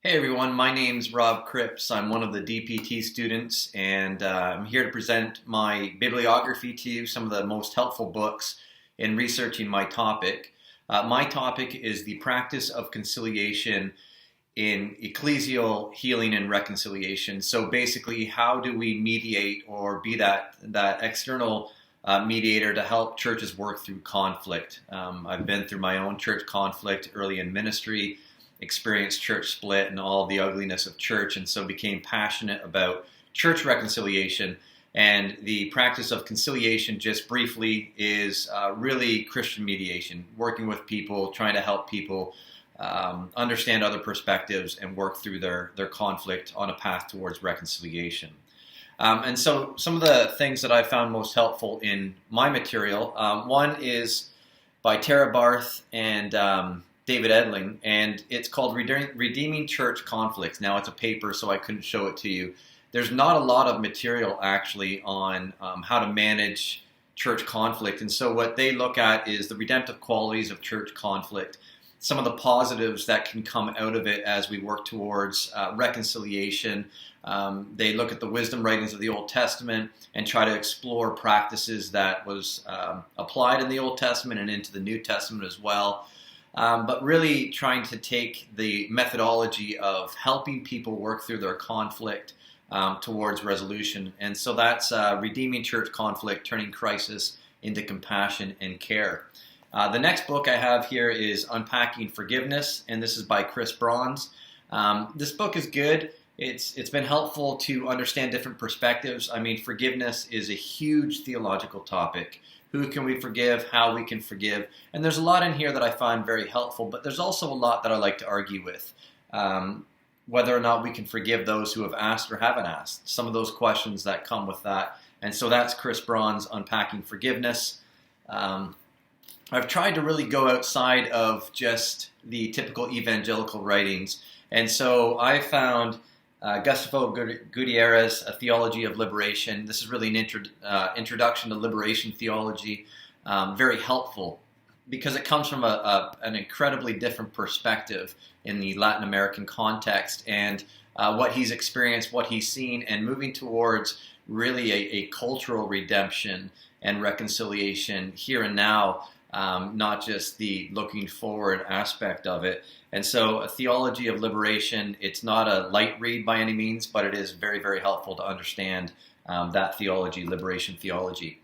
Hey everyone, my name's Rob Cripps. I'm one of the DPT students, and I'm here to present my bibliography to you, some of the most helpful books in researching my topic. My topic is the practice of conciliation in ecclesial healing and reconciliation. So basically, how do we mediate or be that external mediator to help churches work through conflict? I've been through my own church conflict early in ministry, experienced church split and all the ugliness of church, and so became passionate about church reconciliation. And the practice of conciliation, just briefly, is really Christian mediation, working with people, trying to help people understand other perspectives and work through their conflict on a path towards reconciliation. And so some of the things that I found most helpful in my material, one is by Tara Barth and David Edling, and it's called Redeeming Church Conflicts. Now, it's a paper, so I couldn't show it to you. There's not a lot of material, actually, on how to manage church conflict. And so what they look at is the redemptive qualities of church conflict, some of the positives that can come out of it as we work towards reconciliation. They look at the wisdom writings of the Old Testament and try to explore practices that was applied in the Old Testament and into the New Testament as well. But really trying to take the methodology of helping people work through their conflict towards resolution. And so that's Redeeming Church Conflict, Turning Crisis into Compassion and Care. The next book I have here is Unpacking Forgiveness, and this is by Chris Bronze. This book is good. It's been helpful to understand different perspectives. I mean, forgiveness is a huge theological topic. Who can we forgive? How we can forgive? And there's a lot in here that I find very helpful, but there's also a lot that I like to argue with. Whether or not we can forgive those who have asked or haven't asked. Some of those questions that come with that. And so that's Chris Bronze, Unpacking Forgiveness. I've tried to really go outside of just the typical evangelical writings. And so I found Gustavo Gutierrez, A Theology of Liberation. This is really an introduction to liberation theology, very helpful because it comes from an incredibly different perspective in the Latin American context and what he's experienced, what he's seen, and moving towards really a cultural redemption and reconciliation here and now, not just the looking forward aspect of it. And so A Theology of Liberation, it's not a light read by any means, but it is very, very helpful to understand that theology, liberation theology.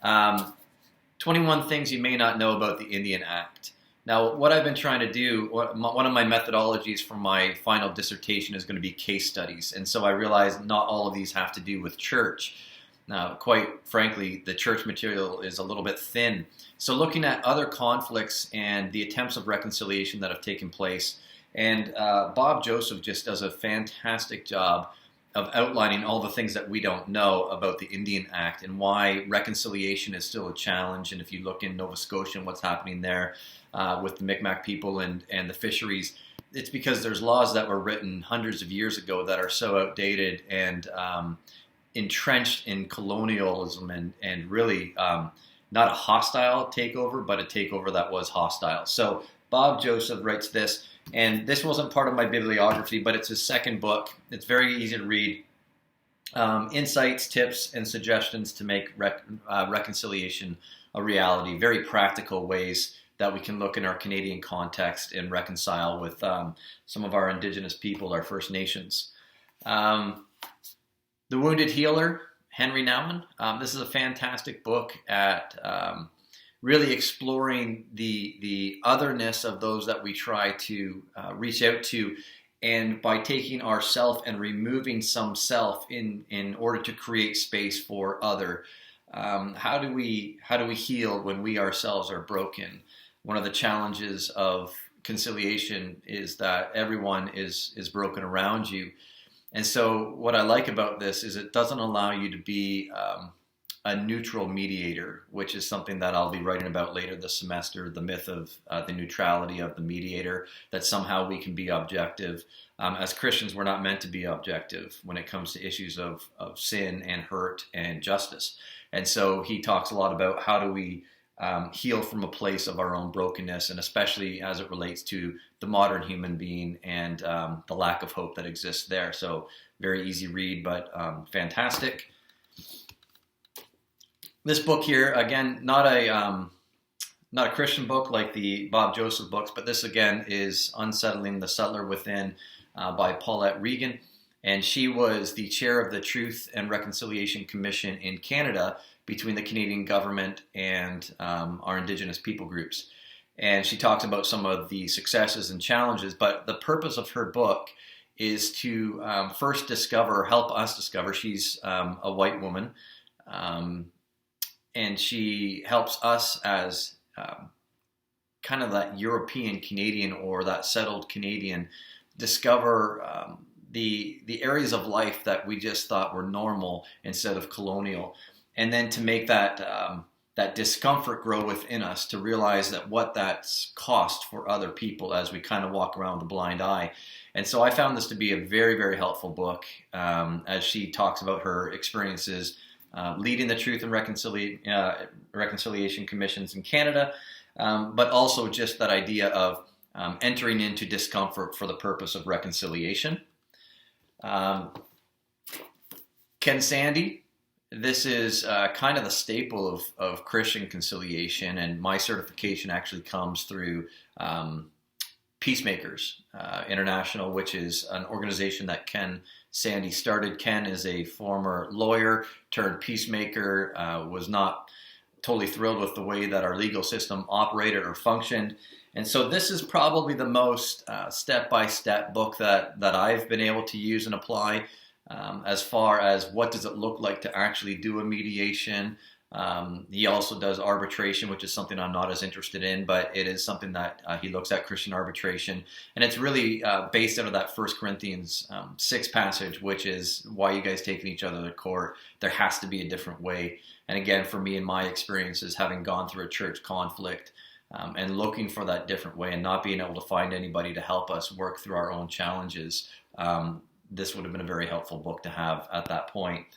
21 Things You May Not Know About the Indian Act. Now, what I've been trying to do, one of my methodologies for my final dissertation is going to be case studies. And so I realized not all of these have to do with church. Now, quite frankly, the church material is a little bit thin. So looking at other conflicts and the attempts of reconciliation that have taken place, and Bob Joseph just does a fantastic job of outlining all the things that we don't know about the Indian Act and why reconciliation is still a challenge. And if you look in Nova Scotia and what's happening there with the Mi'kmaq people and the fisheries, it's because there's laws that were written hundreds of years ago that are so outdated and entrenched in colonialism and really not a hostile takeover, but a takeover that was hostile. So Bob Joseph writes this, and this wasn't part of my bibliography, but it's his second book. It's very easy to read. Insights, tips, and suggestions to make reconciliation a reality. Very practical ways that we can look in our Canadian context and reconcile with some of our Indigenous people, our First Nations. The Wounded Healer, Henry Nauman. This is a fantastic book at really exploring the otherness of those that we try to reach out to, and by taking our self and removing some self in order to create space for other. How do we heal when we ourselves are broken? One of the challenges of conciliation is that everyone is broken around you. And so what I like about this is it doesn't allow you to be a neutral mediator, which is something that I'll be writing about later this semester, the myth of the neutrality of the mediator, that somehow we can be objective. As Christians, we're not meant to be objective when it comes to issues of sin and hurt and justice. And so he talks a lot about how do we heal from a place of our own brokenness, and especially as it relates to the modern human being and the lack of hope that exists there. So very easy read, but fantastic. This book here, again, not a Christian book like the Bob Joseph books, but this again is Unsettling the Settler Within by Paulette Regan. And she was the chair of the Truth and Reconciliation Commission in Canada between the Canadian government and our Indigenous people groups. And she talks about some of the successes and challenges, but the purpose of her book is to first help us discover, she's a white woman, and she helps us as kind of that European Canadian or that settled Canadian discover the areas of life that we just thought were normal instead of colonial, and then to make that discomfort grow within us, to realize that what that's cost for other people as we kind of walk around with a blind eye. And so I found this to be a very, very helpful book as she talks about her experiences leading the Truth and Reconciliation Commissions in Canada, but also just that idea of entering into discomfort for the purpose of reconciliation. Ken Sande, this is kind of the staple of Christian conciliation, and my certification actually comes through Peacemakers International, which is an organization that Ken Sande started. Ken is a former lawyer turned peacemaker, was not totally thrilled with the way that our legal system operated or functioned. And so this is probably the most step-by-step book that I've been able to use and apply as far as what does it look like to actually do a mediation. He also does arbitration, which is something I'm not as interested in, but it is something that he looks at, Christian arbitration. And it's really based out of that 1 Corinthians 6 passage, which is why you guys taking each other to court. There has to be a different way. And again, for me and my experiences, having gone through a church conflict, and looking for that different way and not being able to find anybody to help us work through our own challenges, this would have been a very helpful book to have at that point.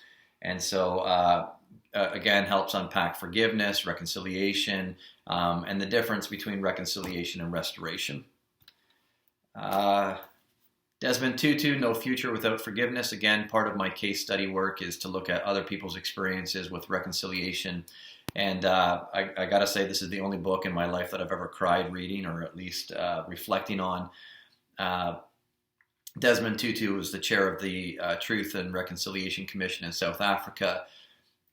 And so, again, helps unpack forgiveness, reconciliation, and the difference between reconciliation and restoration. Desmond Tutu, No Future Without Forgiveness. Again, part of my case study work is to look at other people's experiences with reconciliation. And I got to say, this is the only book in my life that I've ever cried reading, or at least reflecting on. Desmond Tutu was the chair of the Truth and Reconciliation Commission in South Africa.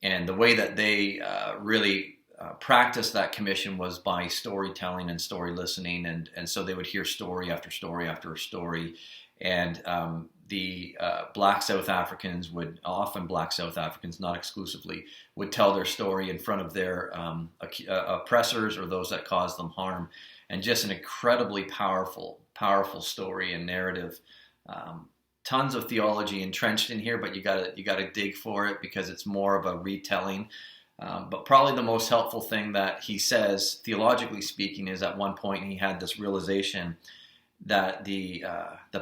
And the way that they really practiced that commission was by storytelling and story listening. And so they would hear story after story after story. And the black South Africans would, often black South Africans, not exclusively, would tell their story in front of their oppressors or those that caused them harm. And just an incredibly powerful story and narrative. Tons of theology entrenched in here, but you gotta dig for it because it's more of a retelling. But probably the most helpful thing that he says, theologically speaking, is at one point he had this realization that the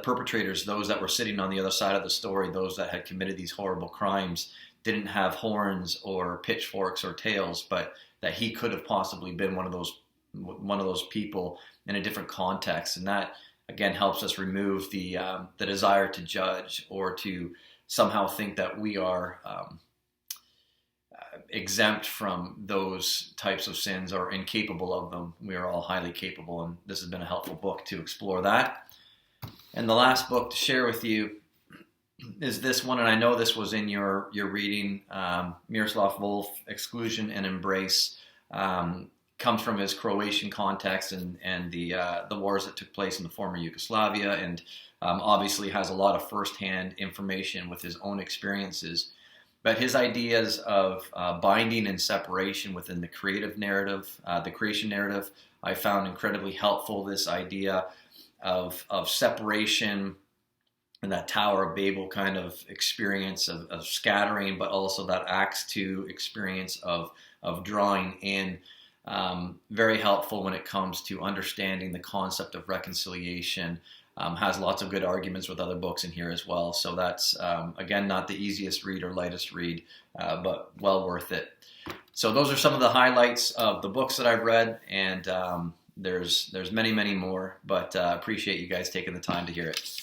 perpetrators, those that were sitting on the other side of the story, those that had committed these horrible crimes, didn't have horns or pitchforks or tails, but that he could have possibly been one of those people in a different context. And that, again, helps us remove the desire to judge or to somehow think that we are exempt from those types of sins or incapable of them. We are all highly capable, and this has been a helpful book to explore that. And the last book to share with you is this one, and I know this was in your reading, Miroslav Volf, Exclusion and Embrace. Comes from his Croatian context and the wars that took place in the former Yugoslavia, and obviously has a lot of firsthand information with his own experiences. But his ideas of binding and separation within the creative narrative, the creation narrative, I found incredibly helpful. This idea of separation and that Tower of Babel kind of experience of scattering, but also that Acts 2 experience of drawing in. Very helpful when it comes to understanding the concept of reconciliation. Has lots of good arguments with other books in here as well. So that's, again, not the easiest read or lightest read, but well worth it. So those are some of the highlights of the books that I've read, and there's many more, but appreciate you guys taking the time to hear it.